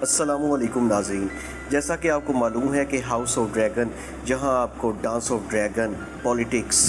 अस्सलामुअलैकुम नाज़रीन, जैसा कि आपको मालूम है कि हाउस ऑफ ड्रैगन, जहां आपको dance of dragon, politics,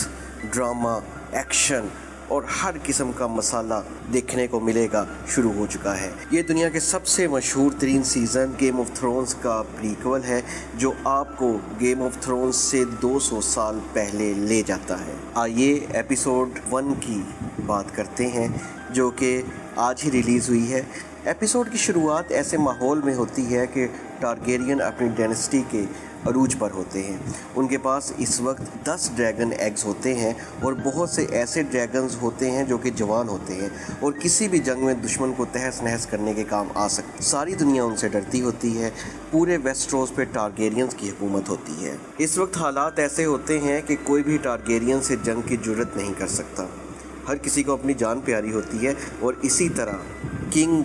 drama, action और हर किस्म का मसाला देखने को मिलेगा, शुरू हो चुका है। ये दुनिया के सबसे मशहूर तरीन सीज़न गेम ऑफ थ्रोन्स का प्रीक्वल है, जो आपको गेम ऑफ थ्रोन्स से 200 साल पहले ले जाता है। आइए एपिसोड 1 की बात करते हैं, जो कि आज ही रिलीज़ हुई है। एपिसोड की शुरुआत ऐसे माहौल में होती है कि टारगेरियन अपनी डायनेस्टी के अरूज पर होते हैं। उनके पास इस वक्त 10 ड्रैगन एग्स होते हैं और बहुत से ऐसे ड्रैगन्स होते हैं जो कि जवान होते हैं और किसी भी जंग में दुश्मन को तहस नहस करने के काम आ सकते। सारी दुनिया उनसे डरती होती है। पूरे वेस्टरोस पे टारगेरियंस की हुकूमत होती है। इस वक्त हालात ऐसे होते हैं कि कोई भी टारगेरियन से जंग की जुर्रत नहीं कर सकता। हर किसी को अपनी जान प्यारी होती है और इसी तरह किंग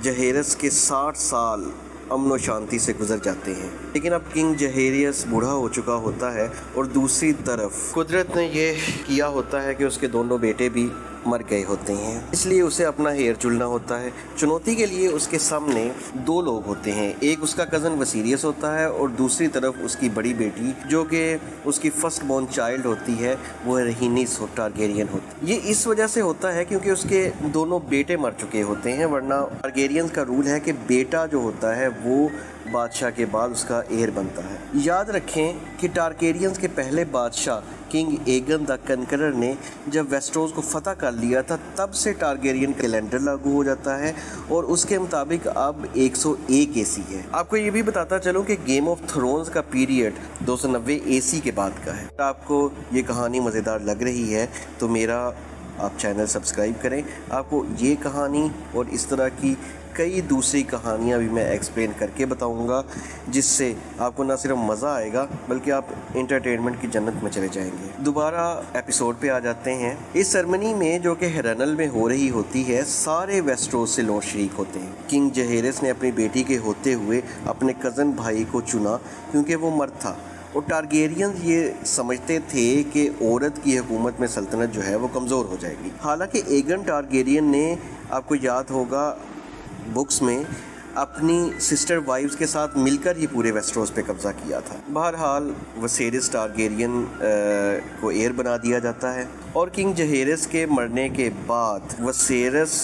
जहेरस के 60 साल अमन और शांति से गुजर जाते हैं। लेकिन अब किंग जहेरियस बूढ़ा हो चुका होता है और दूसरी तरफ कुदरत ने ये किया होता है कि उसके दोनों बेटे भी मर गए होते हैं, इसलिए उसे अपना हेयर चुनना होता है। चुनौती के लिए उसके सामने 2 लोग होते हैं। एक उसका कज़न वसीरियस होता है और दूसरी तरफ उसकी बड़ी बेटी, जो कि उसकी फर्स्ट बॉर्न चाइल्ड होती है, वो रहीनिस टारगेरियन होती। ये इस वजह से होता है क्योंकि उसके दोनों बेटे मर चुके होते हैं, वरना टारगेरियंस का रूल है कि बेटा जो होता है वो बादशाह के बाद उसका एयर बनता है। याद रखें कि टारगेरियंस के पहले बादशाह किंग एगन द कनकरर ने जब वेस्टरोस को फतह कर लिया था, तब से टारगेरियन कैलेंडर लागू हो जाता है और उसके मुताबिक अब 101 एसी है। आपको ये भी बताता चलूं कि गेम ऑफ थ्रोन्स का पीरियड 290 एसी के बाद का है। आपको ये कहानी मज़ेदार लग रही है तो मेरा आप चैनल सब्सक्राइब करें। आपको ये कहानी और इस तरह की कई दूसरी कहानियाँ भी मैं एक्सप्लेन करके बताऊंगा, जिससे आपको ना सिर्फ मज़ा आएगा बल्कि आप इंटरटेनमेंट की जन्नत में चले जाएंगे। दोबारा एपिसोड पे आ जाते हैं। इस सेरेमनी में, जो कि हेरनल में हो रही होती है, सारे वेस्टरोस से लोग शरीक होते हैं। किंग जहेरस ने अपनी बेटी के होते हुए अपने कज़न भाई को चुना क्योंकि वो मर्द था और टारगेरियंस ये समझते थे कि औरत की हुकूमत में सल्तनत जो है वो कमज़ोर हो जाएगी। हालांकि एगन टारगेरियन ने, आपको याद होगा बुक्स में, अपनी सिस्टर वाइफ्स के साथ मिलकर ही पूरे वेस्टरोस पे कब्ज़ा किया था। बहरहाल वसेरिस टारगेरियन को एयर बना दिया जाता है और किंग जहेरस के मरने के बाद वसेरिस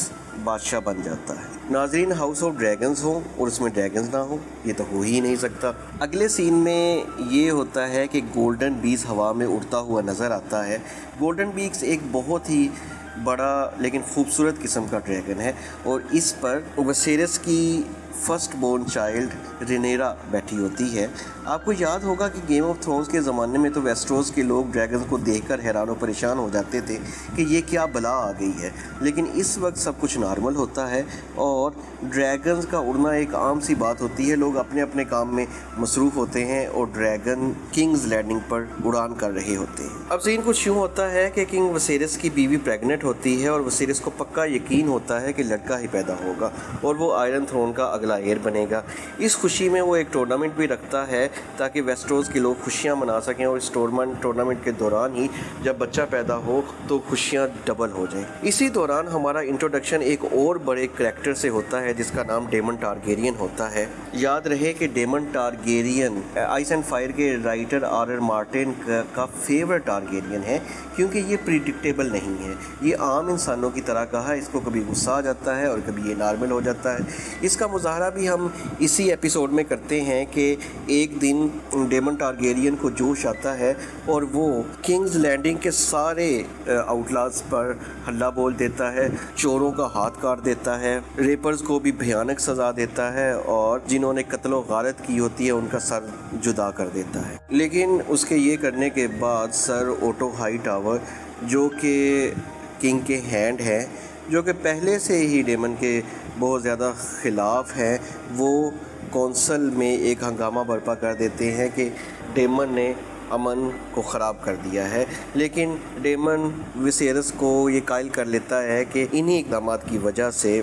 बादशाह बन जाता है। नाजरीन, हाउस ऑफ ड्रैगन्स हो और उसमें ड्रैगन्स ना हो, ये तो हो ही नहीं सकता। अगले सीन में ये होता है कि गोल्डन बीस हवा में उड़ता हुआ नज़र आता है। गोल्डन बीक्स एक बहुत ही बड़ा लेकिन खूबसूरत किस्म का ड्रैगन है और इस पर वसेरिस की फर्स्ट बोर्न चाइल्ड रिनेरा बैठी होती है। आपको याद होगा कि गेम ऑफ थ्रोन्स के ज़माने में तो वेस्टरोस के लोग ड्रैगन को देखकर हैरान और परेशान हो जाते थे कि ये क्या बला आ गई है, लेकिन इस वक्त सब कुछ नॉर्मल होता है और ड्रैगन्स का उड़ना एक आम सी बात होती है। लोग अपने अपने काम में मसरूफ़ होते हैं और ड्रैगन किंग्स लैंडिंग पर उड़ान कर रहे होते हैं। अब सीन कुछ यूँ होता है कि किंग वसेरिस की बीवी प्रेग्नेंट होती है और वसेरिस को पक्का यकीन होता है कि लड़का ही पैदा होगा और वो आयरन थ्रोन का अगला एयर बनेगा। इस खुशी में वो एक टूर्नामेंट भी रखता है ताकि वेस्टरोस के लोग खुशियां मना सकें और इस टूर्नामेंट के दौरान ही जब बच्चा पैदा हो तो खुशियां डबल हो जाएं। इसी दौरान हमारा इंट्रोडक्शन एक और बड़े करैक्टर से होता है जिसका नाम डेमन टारगेरियन होता है। याद रहे कि Daemon Targaryen Ice and Fire के राइटर आर मार्टिन का फेवरेट टारगेरियन है क्योंकि ये प्रिडिक्टेबल नहीं है। ये आम इंसानों की तरह का है, इसको कभी गुस्सा आ जाता है और कभी ये नॉर्मल हो जाता है। इसका मुजाहरा भी हम इसी एपिसोड में करते हैं कि एक दिन डेमन टारगेरियन को जोश आता है और वो किंग्स लैंडिंग के सारे आउटलाज पर हल्ला बोल देता है, चोरों का हाथ काट देता है, रेपर्स को भी भयानक सज़ा देता है और जिन्होंने कत्ल गारत की होती है उनका सर जुदा कर देता है। लेकिन उसके ये करने के बाद सर ओटो हाई टावर, जो कि किंग के हैंड है, जो कि पहले से ही डेमन के बहुत ज़्यादा ख़िलाफ़ है, वो कौंसल में एक हंगामा बर्पा कर देते हैं कि डेमन ने अमन को ख़राब कर दिया है। लेकिन डेमन विसेरस को ये कायल कर लेता है कि इन्हीं इक़दाम की वजह से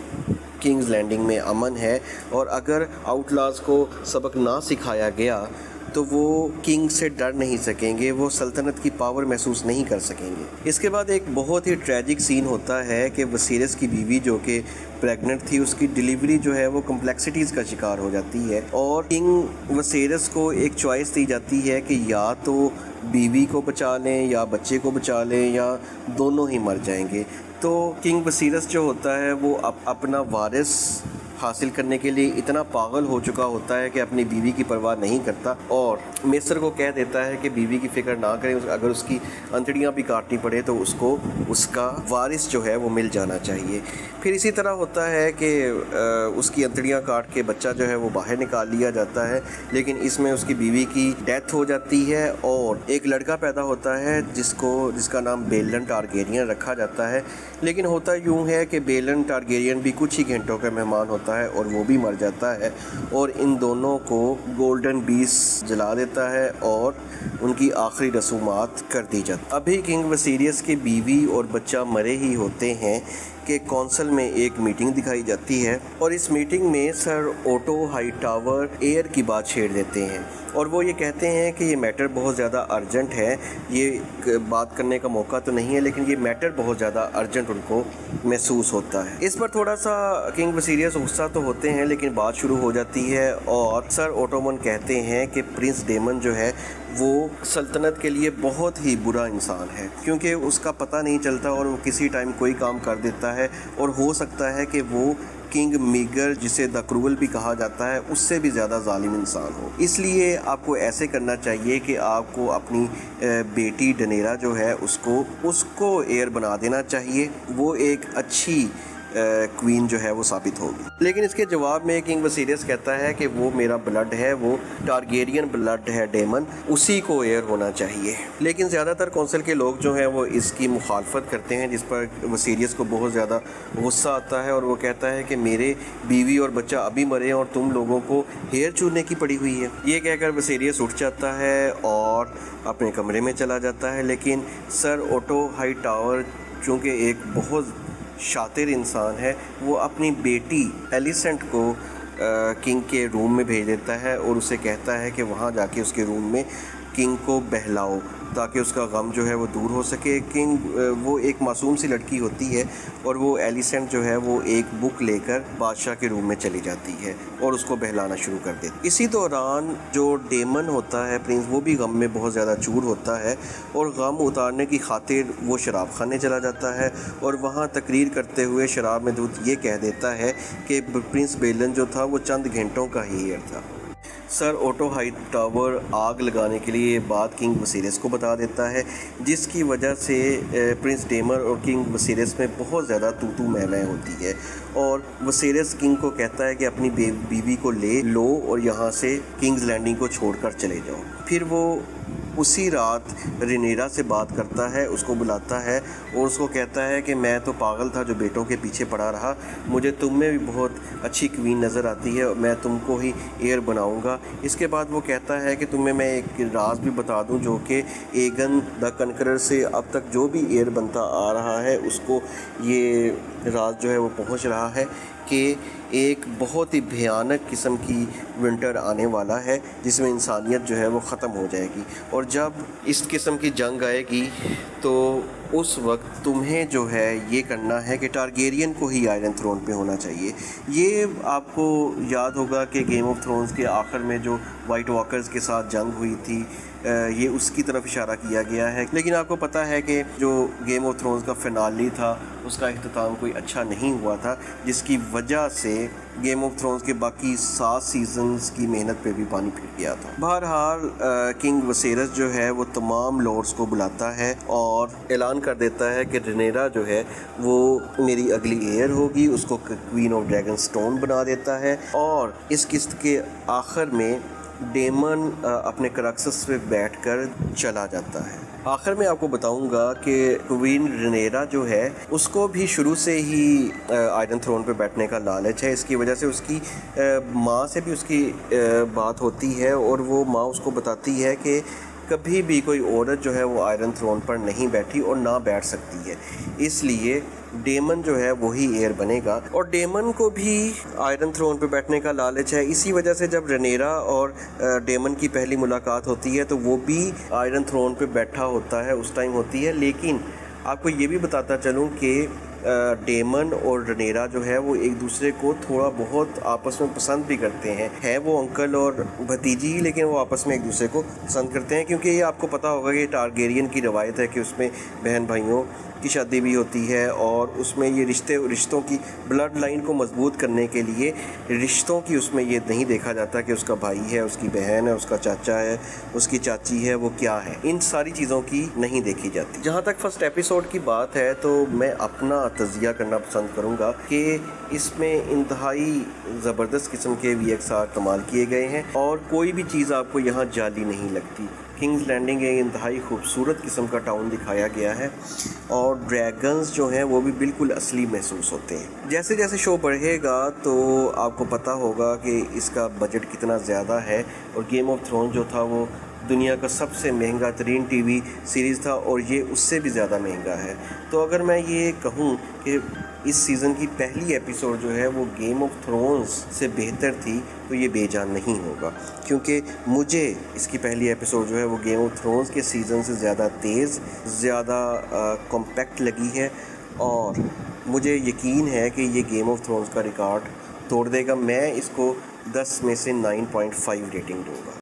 किंग्स लैंडिंग में अमन है और अगर आउटलाज को सबक ना सिखाया गया तो वो किंग से डर नहीं सकेंगे, वो सल्तनत की पावर महसूस नहीं कर सकेंगे। इसके बाद एक बहुत ही ट्रेजिक सीन होता है कि वसीरस की बीवी जो कि प्रेग्नेंट थी, उसकी डिलीवरी जो है वो कम्प्लेक्सिटीज़ का शिकार हो जाती है और किंग वसीरस को एक चॉइस दी जाती है कि या तो बीवी को बचा लें या बच्चे को बचा लें या दोनों ही मर जाएंगे। तो किंग वसीरस जो होता है वो अपना वारिस हासिल करने के लिए इतना पागल हो चुका होता है कि अपनी बीवी की परवाह नहीं करता और मिस्र को कह देता है कि बीवी की फ़िक्र ना करें, अगर उसकी अंतड़ियाँ भी काटनी पड़े तो उसको उसका वारिस जो है वो मिल जाना चाहिए। फिर इसी तरह होता है कि उसकी अंतड़ियाँ काट के बच्चा जो है वो बाहर निकाल लिया जाता है, लेकिन इसमें उसकी बीवी की डेथ हो जाती है और एक लड़का पैदा होता है जिसका नाम बेलन टारगेरियन रखा जाता है। लेकिन होता यूँ है कि बेलन टारगेरियन भी कुछ ही घंटों का मेहमान होता है और वो भी मर जाता है और इन दोनों को गोल्डन बीस्ट जला देता है और उनकी आखिरी रसूमात कर दी जाती। अभी किंग वसीरियस की बीवी और बच्चा मरे ही होते हैं कि कौंसल में एक मीटिंग दिखाई जाती है और इस मीटिंग में सर ओटो हाईटावर एयर की बात छेड़ देते हैं और वो ये कहते हैं कि ये मैटर बहुत ज़्यादा अर्जेंट है, ये बात करने का मौका तो नहीं है लेकिन ये मैटर बहुत ज़्यादा अर्जेंट उनको महसूस होता है। इस पर थोड़ा सा किंग वसीरियस गुस्सा तो होते हैं लेकिन बात शुरू हो जाती है और सर ओटोमन कहते हैं कि प्रिंस डेमन जो है वो सल्तनत के लिए बहुत ही बुरा इंसान है क्योंकि उसका पता नहीं चलता और वो किसी टाइम कोई काम कर देता है और हो सकता है कि वो किंग मीगर जिसे द क्रूअल भी कहा जाता है उससे भी ज़्यादा जालिम इंसान हो। इसलिए आपको ऐसे करना चाहिए कि आपको अपनी बेटी डनेरा जो है उसको एयर बना देना चाहिए, वो एक अच्छी क्वीन जो है वो साबित होगी। लेकिन इसके जवाब में किंग वसीरियस कहता है कि वो मेरा ब्लड है, वो टारगेरियन ब्लड है डेमन, उसी को एयर होना चाहिए। लेकिन ज़्यादातर कौंसिल के लोग जो हैं वो इसकी मुखालफत करते हैं जिस पर वसीरियस को बहुत ज़्यादा गुस्सा आता है और वो कहता है कि मेरे बीवी और बच्चा अभी मरे और तुम लोगों को हेयर चूरने की पड़ी हुई है। ये कहकर वसीरियस उठ जाता है और अपने कमरे में चला जाता है। लेकिन सर ओटो हाईटावर चूँकि एक बहुत शातिर इंसान है, वो अपनी बेटी एलिसेंट को किंग के रूम में भेज देता है और उसे कहता है कि वहाँ जाके उसके रूम में किंग को बहलाओ ताकि उसका गम जो है वो दूर हो सके। किंग वो एक मासूम सी लड़की होती है और वो एलिसेंट जो है वो एक बुक लेकर बादशाह के रूम में चली जाती है और उसको बहलाना शुरू कर देती। इसी दौरान जो डेमन होता है प्रिंस, वो भी गम में बहुत ज़्यादा चूर होता है और गम उतारने की खातिर वो शराब खाने चला जाता है और वहाँ तकरीर करते हुए शराब में दूध ये कह देता है कि प्रिंस बेलन जो था वो चंद घंटों का ही एयर था। सर ओटो हाईटावर आग लगाने के लिए ये बात किंग वसीरियस को बता देता है जिसकी वजह से प्रिंस डेमन और किंग वसीरियस में बहुत ज़्यादा तू मैं होती है और वसीरियस किंग को कहता है कि अपनी बीवी को ले लो और यहाँ से किंग्स लैंडिंग को छोड़कर चले जाओ। फिर वो उसी रात रेनेरा से बात करता है, उसको बुलाता है और उसको कहता है कि मैं तो पागल था जो बेटों के पीछे पड़ा रहा, मुझे तुम में भी बहुत अच्छी क्वीन नज़र आती है, मैं तुमको ही एयर बनाऊंगा। इसके बाद वो कहता है कि तुम्हें मैं एक राज भी बता दूं जो कि एगन द कनकरर से अब तक जो भी एयर बनता आ रहा है उसको ये राज जो है वो पहुंच रहा है कि एक बहुत ही भयानक किस्म की विंटर आने वाला है जिसमें इंसानियत जो है वो ख़त्म हो जाएगी और जब इस किस्म की जंग आएगी तो उस वक्त तुम्हें जो है ये करना है कि टारगेरियन को ही आयरन थ्रोन पे होना चाहिए। ये आपको याद होगा कि गेम ऑफ थ्रोन्स के आखिर में जो वाइट वॉकर्स के साथ जंग हुई थी ये उसकी तरफ इशारा किया गया है। लेकिन आपको पता है कि जो गेम ऑफ थ्रोन्स का फिनाली था उसका इख्तिताम कोई अच्छा नहीं हुआ था जिसकी वजह से गेम ऑफ थ्रोन्स के बाकी 7 सीजन्स की मेहनत पे भी पानी फिर गया था। बहरहाल किंग वसेरस जो है वो तमाम लॉर्ड्स को बुलाता है और ऐलान कर देता है कि रेनेरा जो है वो मेरी अगली एयर होगी, उसको क्वीन ऑफ ड्रैगन स्टोन बना देता है और इस किस्त के आखिर में डेमन अपने करक्सस पे बैठकर चला जाता है। आखिर में आपको बताऊंगा कि क्वीन रेनेरा जो है उसको भी शुरू से ही आयरन थ्रोन पे बैठने का लालच है। इसकी वजह से उसकी माँ से भी उसकी बात होती है और वो माँ उसको बताती है कि कभी भी कोई औरत जो है वो आयरन थ्रोन पर नहीं बैठी और ना बैठ सकती है, इसलिए डेमन जो है वही हेir बनेगा। और डेमन को भी आयरन थ्रोन पे बैठने का लालच है, इसी वजह से जब रेनेरा और डेमन की पहली मुलाकात होती है तो वो भी आयरन थ्रोन पे बैठा होता है, उस टाइम होती है। लेकिन आपको ये भी बताता चलूँ कि डेमन और रेनेरा जो है वो एक दूसरे को थोड़ा बहुत आपस में पसंद भी करते हैं। है वो अंकल और भतीजी, लेकिन वो आपस में एक दूसरे को पसंद करते हैं, क्योंकि ये आपको पता होगा कि टारगेरियन की रवायत है कि उसमें बहन भाइयों की शादी भी होती है और उसमें ये रिश्तों की ब्लड लाइन को मजबूत करने के लिए रिश्तों की उसमें ये नहीं देखा जाता कि उसका भाई है, उसकी बहन है, उसका चाचा है, उसकी चाची है, वो क्या है, इन सारी चीज़ों की नहीं देखी जाती। जहाँ तक फर्स्ट एपिसोड की बात है तो मैं अपना तज़किया करना पसंद करूँगा कि इसमें इंतहाई ज़बरदस्त किस्म के VXR इस्तेमाल किए गए हैं और कोई भी चीज़ आपको यहाँ जाली नहीं लगती। किंग्स लैंडिंग एक इंतहाई खूबसूरत किस्म का टाउन दिखाया गया है और ड्रैगन्स जो हैं वो भी बिल्कुल असली महसूस होते हैं। जैसे जैसे शो बढ़ेगा तो आपको पता होगा कि इसका बजट कितना ज़्यादा है और गेम ऑफ थ्रोन जो था वो दुनिया का सबसे महंगा तरीन टीवी सीरीज़ था और ये उससे भी ज़्यादा महंगा है। तो अगर मैं ये कहूँ कि इस सीज़न की पहली एपिसोड जो है वो गेम ऑफ थ्रोन्स से बेहतर थी तो ये बेजान नहीं होगा, क्योंकि मुझे इसकी पहली एपिसोड जो है वो गेम ऑफ थ्रोन्स के सीज़न से ज़्यादा तेज़, ज़्यादा कॉम्पैक्ट लगी है और मुझे यकीन है कि ये गेम ऑफ थ्रोन्स का रिकॉर्ड तोड़ देगा। मैं इसको 10 में से 9.5 रेटिंग दूँगा।